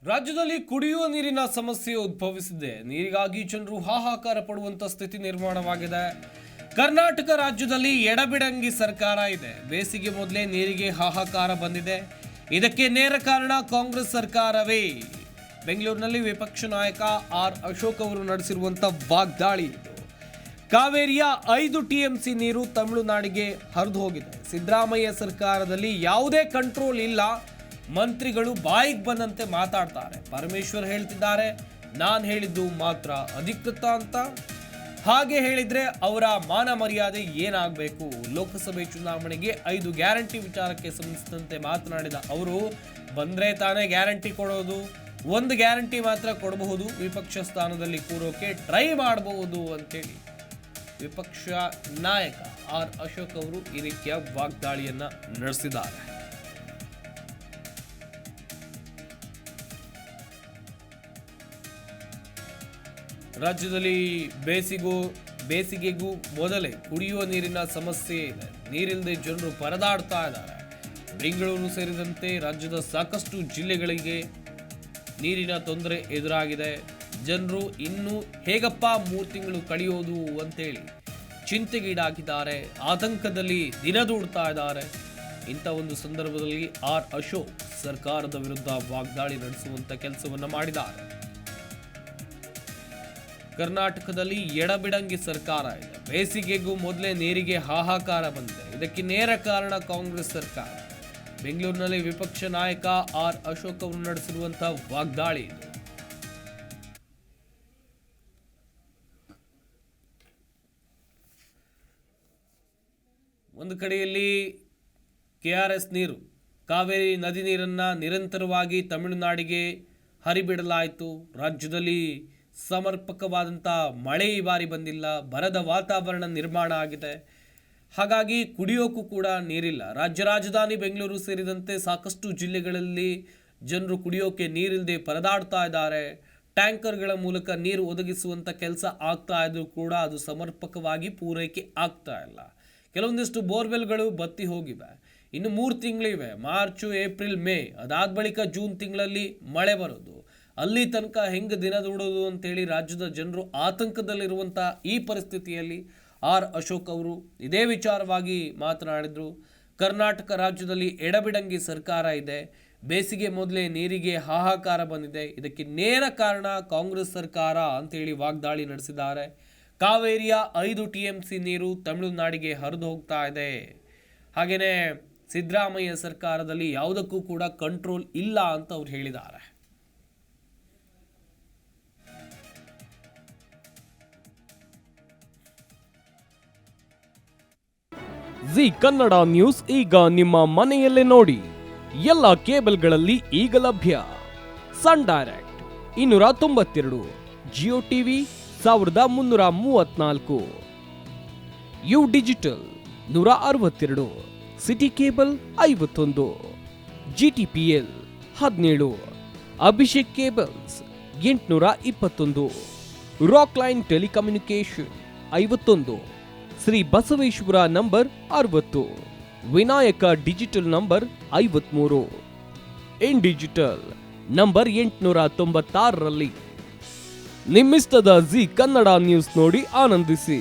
ರಾಜ್ಯದಲ್ಲಿ ಕುಡಿಯುವ ನೀರಿನ ಸಮಸ್ಯೆ ಉದ್ಭವಿಸಿದೆ. ನೀರಿಗಾಗಿ ಜನರು ಹಾಹಾಕಾರ ಪಡುವಂತ ಸ್ಥಿತಿ ನಿರ್ಮಾಣವಾಗಿದೆ. ಕರ್ನಾಟಕ ರಾಜ್ಯದಲ್ಲಿ ಎಡಬಿಡಂಗಿ ಸರ್ಕಾರ ಇದೆ. ಬೇಸಿಗೆ ಮೊದಲೇ ನೀರಿಗೆ ಹಾಹಾಕಾರ ಬಂದಿದೆ. ಇದಕ್ಕೆ ನೇರ ಕಾರಣ ಕಾಂಗ್ರೆಸ್ ಸರ್ಕಾರವೇ. ಬೆಂಗಳೂರಿನಲ್ಲಿ ವಿಪಕ್ಷ ನಾಯಕ ಆರ್ ಅಶೋಕ್ ಅವರು ನಡೆಸಿರುವಂತಹ ವಾಗ್ದಾಳಿ ಇದು. ಕಾವೇರಿಯ 5 ಟಿಎಂಸಿ ನೀರು ತಮಿಳುನಾಡಿಗೆ ಹರಿದು ಹೋಗಿದೆ. ಸಿದ್ದರಾಮಯ್ಯ ಸರ್ಕಾರದಲ್ಲಿ ಯಾವುದೇ ಕಂಟ್ರೋಲ್ ಇಲ್ಲ. ಮಂತ್ರಿಗಳು ಬಾಯಿಗೆ ಬಂದಂತೆ ಮಾತಾಡ್ತಾರೆ. ಪರಮೇಶ್ವರ್ ಹೇಳ್ತಿದ್ದಾರೆ, ನಾನು ಹೇಳಿದ್ದು ಮಾತ್ರ ಅಧಿಕೃತ ಅಂತ. ಹಾಗೆ ಹೇಳಿದ್ರೆ ಅವರ ಮಾನ ಮರ್ಯಾದೆ ಏನಾಗಬೇಕು? ಲೋಕಸಭೆ ಚುನಾವಣೆಗೆ 5 ಗ್ಯಾರಂಟಿ ವಿಚಾರಕ್ಕೆ ಸಂಬಂಧಿಸಿದಂತೆ ಮಾತನಾಡಿದ ಅವರು, ಬಂದ್ರೆ ತಾನೇ ಗ್ಯಾರಂಟಿ ಕೊಡೋದು, ಒಂದು ಗ್ಯಾರಂಟಿ ಮಾತ್ರ ಕೊಡಬಹುದು, ವಿಪಕ್ಷ ಸ್ಥಾನದಲ್ಲಿ ಕೂರೋಕೆ ಟ್ರೈ ಮಾಡಬಹುದು ಅಂತೇಳಿ ವಿಪಕ್ಷ ನಾಯಕ ಆರ್ ಅಶೋಕ್ ಅವರು ಈ ರೀತಿಯ ವಾಗ್ದಾಳಿಯನ್ನ ನಡೆಸಿದ್ದಾರೆ. ರಾಜ್ಯದಲ್ಲಿ ಬೇಸಿಗೆಗೂ ಮೊದಲೇ ಕುಡಿಯುವ ನೀರಿನ ಸಮಸ್ಯೆ ಇದೆ. ನೀರಿಲ್ಲದೆ ಜನರು ಪರದಾಡ್ತಾ ಇದ್ದಾರೆ. ಬೆಂಗಳೂರು ಸೇರಿದಂತೆ ರಾಜ್ಯದ ಸಾಕಷ್ಟು ಜಿಲ್ಲೆಗಳಿಗೆ ನೀರಿನ ತೊಂದರೆ ಎದುರಾಗಿದೆ. ಜನರು ಇನ್ನೂ ಹೇಗಪ್ಪ 3 ತಿಂಗಳು ಕಳೆಯೋದು ಅಂತೇಳಿ ಚಿಂತೆಗೀಡಾಗಿದ್ದಾರೆ. ಆತಂಕದಲ್ಲಿ ದಿನದೂಡ್ತಾ ಇದ್ದಾರೆ. ಇಂಥ ಒಂದು ಸಂದರ್ಭದಲ್ಲಿ ಆರ್ ಅಶೋಕ್ ಸರ್ಕಾರದ ವಿರುದ್ಧ ವಾಗ್ದಾಳಿ ನಡೆಸುವಂತ ಕೆಲಸವನ್ನ ಮಾಡಿದ್ದಾರೆ. ಕರ್ನಾಟಕದಲ್ಲಿ ಎಡಬಿಡಂಗಿ ಸರ್ಕಾರ ಇದೆ. ಬೇಸಿಗೆಗೂ ಮೊದಲೇ ನೀರಿಗೆ ಹಾಹಾಕಾರ ಬಂದಿದೆ. ಇದಕ್ಕೆ ನೇರ ಕಾರಣ ಕಾಂಗ್ರೆಸ್ ಸರ್ಕಾರ. ಬೆಂಗಳೂರಿನಲ್ಲಿ ವಿಪಕ್ಷ ನಾಯಕ ಆರ್ ಅಶೋಕ್ ಅವರು ನಡೆಸಿರುವಂತಹ ವಾಗ್ದಾಳಿ ಇದು. ಒಂದು ಕಡೆಯಲ್ಲಿ KRS ನೀರು, ಕಾವೇರಿ ನದಿ ನೀರನ್ನ ನಿರಂತರವಾಗಿ ತಮಿಳುನಾಡಿಗೆ ಹರಿಬಿಡಲಾಯಿತು. ರಾಜ್ಯದಲ್ಲಿ ಸಮರ್ಪಕವಾದಂಥ ಮಳೆ ಈ ಬಾರಿ ಬಂದಿಲ್ಲ. ಬರದ ವಾತಾವರಣ ನಿರ್ಮಾಣ ಆಗಿದೆ. ಹಾಗಾಗಿ ಕುಡಿಯೋಕ್ಕೂ ಕೂಡ ನೀರಿಲ್ಲ. ರಾಜ್ಯ ರಾಜಧಾನಿ ಬೆಂಗಳೂರು ಸೇರಿದಂತೆ ಸಾಕಷ್ಟು ಜಿಲ್ಲೆಗಳಲ್ಲಿ ಜನರು ಕುಡಿಯೋಕೆ ನೀರಿಲ್ಲದೆ ಪರದಾಡ್ತಾ ಇದ್ದಾರೆ. ಟ್ಯಾಂಕರ್ಗಳ ಮೂಲಕ ನೀರು ಒದಗಿಸುವಂಥ ಕೆಲಸ ಆಗ್ತಾ ಇದ್ರೂ ಕೂಡ ಅದು ಸಮರ್ಪಕವಾಗಿ ಪೂರೈಕೆ ಆಗ್ತಾ ಇಲ್ಲ. ಕೆಲವೊಂದಿಷ್ಟು ಬೋರ್ವೆಲ್ಗಳು ಬತ್ತಿ ಹೋಗಿವೆ. ಇನ್ನು 3 ತಿಂಗಳಿವೆ, ಮಾರ್ಚು, ಏಪ್ರಿಲ್, ಮೇ. ಅದಾದ ಬಳಿಕ ಜೂನ್ ತಿಂಗಳಲ್ಲಿ ಮಳೆ ಬರೋದು. ಅಲ್ಲಿ ತನಕ ಹೆಂಗೆ ದಿನ ದೂಡೋದು ಅಂತೇಳಿ ರಾಜ್ಯದ ಜನರು ಆತಂಕದಲ್ಲಿರುವಂಥ ಈ ಪರಿಸ್ಥಿತಿಯಲ್ಲಿ ಆರ್ ಅಶೋಕ್ ಅವರು ಇದೇ ವಿಚಾರವಾಗಿ ಮಾತನಾಡಿದರು. ಕರ್ನಾಟಕ ರಾಜ್ಯದಲ್ಲಿ ಎಡಬಿಡಂಗಿ ಸರ್ಕಾರ ಇದೆ. ಬೇಸಿಗೆ ಮೊದಲೇ ನೀರಿಗೆ ಹಾಹಾಕಾರ ಬಂದಿದೆ. ಇದಕ್ಕೆ ನೇರ ಕಾರಣ ಕಾಂಗ್ರೆಸ್ ಸರ್ಕಾರ ಅಂತೇಳಿ ವಾಗ್ದಾಳಿ ನಡೆಸಿದ್ದಾರೆ. ಕಾವೇರಿಯ 5 ಟಿಎಂಸಿ ನೀರು ತಮಿಳುನಾಡಿಗೆ ಹರಿದು ಹೋಗ್ತಾ ಇದೆ. ಹಾಗೆಯೇ ಸಿದ್ದರಾಮಯ್ಯ ಸರ್ಕಾರದಲ್ಲಿ ಯಾವುದಕ್ಕೂ ಕೂಡ ಕಂಟ್ರೋಲ್ ಇಲ್ಲ ಅಂತ ಅವ್ರು ಹೇಳಿದ್ದಾರೆ. ಜಿ ಕನ್ನಡ ನ್ಯೂಸ್ ಈಗ ನಿಮ್ಮ ಮನೆಯಲ್ಲೇ ನೋಡಿ. ಎಲ್ಲ ಕೇಬಲ್ಗಳಲ್ಲಿ ಈಗ ಲಭ್ಯ. Sun direct 292, Jio TV 1334, U digital 162, city cable 51, GTPL 17, Abhishek cables 821, rock line telecommunication 51, Shri Basaveshwara number 60, Vinayaka digital number 53, in digital number 896ರಲ್ಲಿ. ನಿಮ್ಮಿಸ್ತದ ಜಿ ಕನ್ನಡ ನ್ಯೂಸ್ ನೋಡಿ ಆನಂದಿಸಿ.